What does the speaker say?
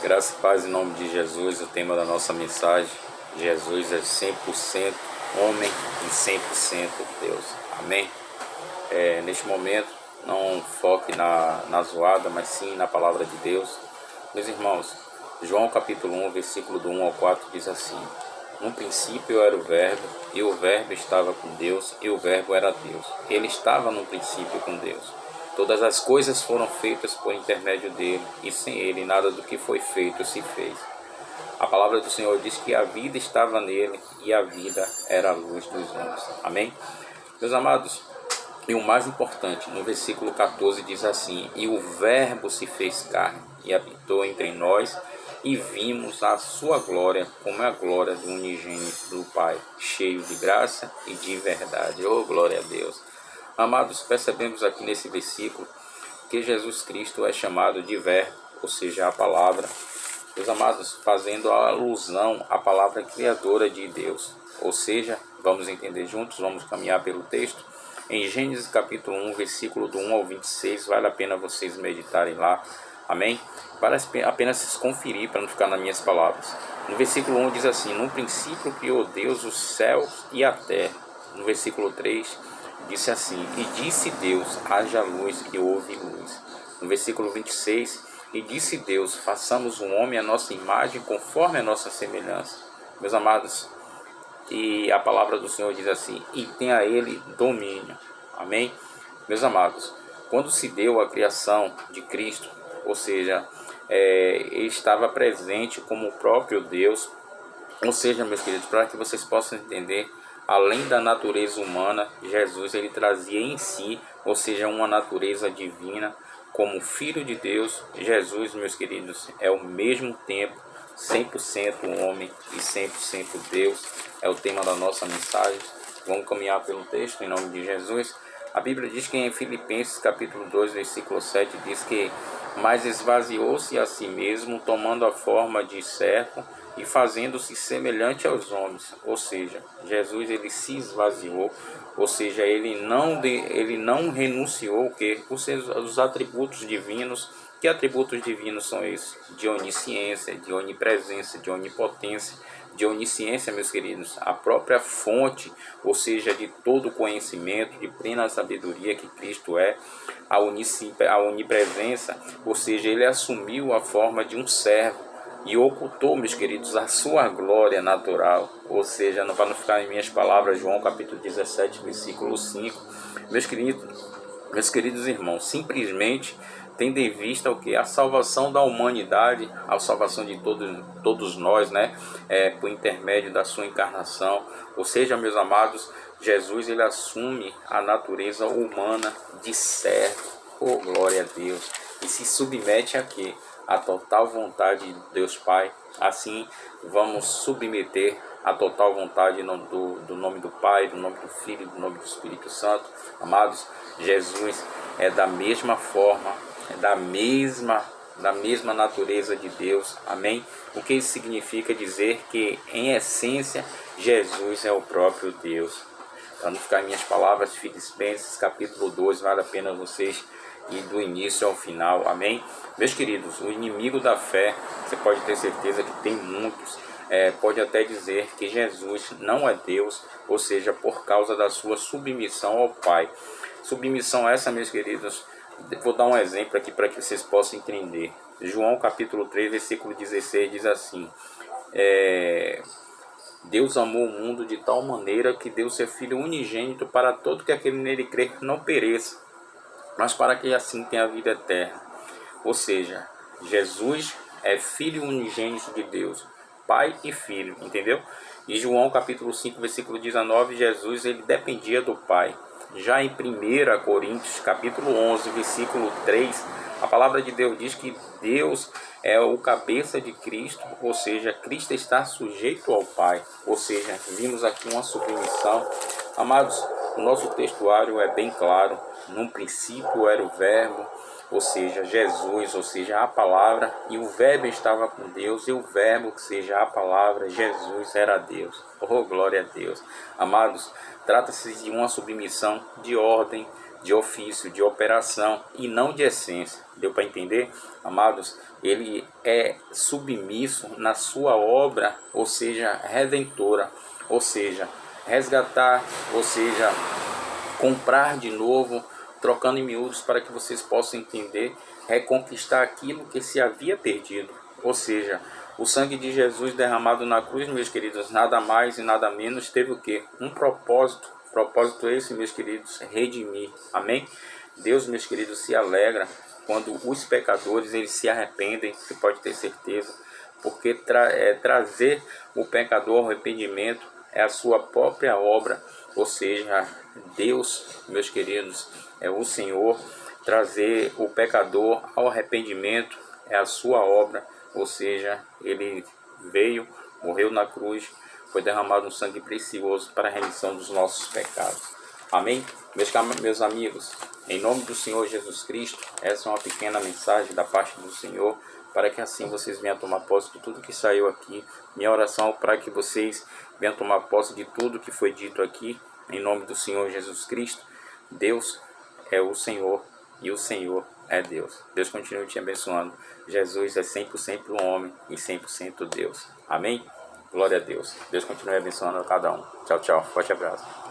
Graça e paz em nome de Jesus. O tema da nossa mensagem: Jesus é 100% homem e 100% Deus. Amém? Neste momento, não foque na zoada, mas sim na palavra de Deus. Meus irmãos, João capítulo 1, versículo do 1 ao 4 diz assim: No princípio era o Verbo, e o Verbo estava com Deus, e o Verbo era Deus. Ele estava no princípio com Deus. Todas as coisas foram feitas por intermédio dele, e sem ele nada do que foi feito se fez. A palavra do Senhor diz que a vida estava nele, e a vida era a luz dos homens. Amém? Meus amados, e o mais importante, no versículo 14 diz assim: E o Verbo se fez carne, e habitou entre nós, e vimos a sua glória, como é a glória do unigênito do Pai, cheio de graça e de verdade. Oh, glória a Deus! Amados, percebemos aqui nesse versículo que Jesus Cristo é chamado de Verbo, ou seja, a palavra. Meus amados, fazendo a alusão à palavra criadora de Deus. Ou seja, vamos entender juntos, vamos caminhar pelo texto. Em Gênesis capítulo 1, versículo do 1 ao 26, vale a pena vocês meditarem lá. Amém? Vale apenas se conferir para não ficar nas minhas palavras. No versículo 1 diz assim: No princípio criou Deus os céus e a terra. No versículo 3 disse assim: E disse Deus, haja luz, e houve luz. No versículo 26, e disse Deus, façamos um homem à nossa imagem, conforme a nossa semelhança. Meus amados, e a palavra do Senhor diz assim: e tenha ele domínio. Amém? Meus amados, quando se deu a criação de Cristo, ou seja, ele estava presente como o próprio Deus. Ou seja, meus queridos, para que vocês possam entender, além da natureza humana, Jesus ele trazia em si, ou seja, uma natureza divina. Como Filho de Deus, Jesus, meus queridos, é ao mesmo tempo 100% homem e 100% Deus. É o tema da nossa mensagem. Vamos caminhar pelo texto em nome de Jesus. A Bíblia diz que em Filipenses capítulo 2, versículo 7, diz que mas esvaziou-se a si mesmo, tomando a forma de servo e fazendo-se semelhante aos homens. Ou seja, Jesus ele se esvaziou, ou seja, ele não renunciou os atributos divinos. Que atributos divinos são esses? De onisciência, de onipresença, de onipotência, de onisciência, meus queridos, a própria fonte, ou seja, de todo conhecimento, de plena sabedoria que Cristo é, a onipresença, ou seja, ele assumiu a forma de um servo e ocultou, meus queridos, a sua glória natural, ou seja, não para não ficar em minhas palavras, João capítulo 17, versículo 5, meus queridos irmãos, simplesmente tendo em vista o que? A salvação da humanidade, a salvação de todos nós, né? Por intermédio da sua encarnação. Ou seja, meus amados, Jesus ele assume a natureza humana de servo, oh glória a Deus, e se submete aqui à total vontade de Deus Pai. Assim, vamos submeter a total vontade do nome do Pai, do nome do Filho, do nome do Espírito Santo. Amados, Jesus é da mesma forma, é da mesma natureza de Deus. Amém? O que isso significa? Dizer que em essência Jesus é o próprio Deus. Para não ficar em minhas palavras, Filipenses capítulo 2, vale a pena vocês ir do início ao final. Amém? Meus queridos, o inimigo da fé, você pode ter certeza que tem muitos, pode até dizer que Jesus não é Deus, ou seja, por causa da sua submissão ao Pai. Submissão essa, meus queridos, vou dar um exemplo aqui para que vocês possam entender. João capítulo 3, versículo 16 diz assim: Deus amou o mundo de tal maneira que deu seu Filho unigênito para todo que aquele nele crer não pereça, mas para que assim tenha a vida eterna. Ou seja, Jesus é Filho unigênito de Deus, Pai e Filho, entendeu? E João capítulo 5, versículo 19, Jesus ele dependia do Pai. Já em 1 Coríntios capítulo 11, versículo 3, a palavra de Deus diz que Deus é o cabeça de Cristo, ou seja, Cristo está sujeito ao Pai. Ou seja, vimos aqui uma submissão. Amados, o nosso textuário é bem claro. No princípio era o Verbo, ou seja, Jesus, ou seja, a palavra, e o Verbo estava com Deus, e o Verbo, que seja a palavra, Jesus era Deus. Oh, glória a Deus. Amados, trata-se de uma submissão de ordem de ofício, de operação e não de essência. Deu para entender? Amados, ele é submisso na sua obra, ou seja, redentora, ou seja, resgatar, ou seja, comprar de novo, trocando em miúdos para que vocês possam entender, reconquistar aquilo que se havia perdido. Ou seja, o sangue de Jesus derramado na cruz, meus queridos, nada mais e nada menos, teve o quê? Um propósito. Propósito esse, meus queridos, redimir. Amém? Deus, meus queridos, se alegra quando os pecadores eles se arrependem, você pode ter certeza, porque trazer o pecador ao arrependimento é a sua própria obra, ou seja, Deus, meus queridos, é o Senhor. Trazer o pecador ao arrependimento é a sua obra, ou seja, ele veio, morreu na cruz, foi derramado um sangue precioso para a remissão dos nossos pecados. Amém? Meus amigos, em nome do Senhor Jesus Cristo, essa é uma pequena mensagem da parte do Senhor, para que assim vocês venham tomar posse de tudo que saiu aqui. Minha oração é para que vocês venham tomar posse de tudo que foi dito aqui, em nome do Senhor Jesus Cristo. Deus é o Senhor e o Senhor é Deus. Deus continue te abençoando. Jesus é 100% homem e 100% Deus. Amém? Glória a Deus. Deus continue abençoando a cada um. Tchau, tchau. Forte abraço.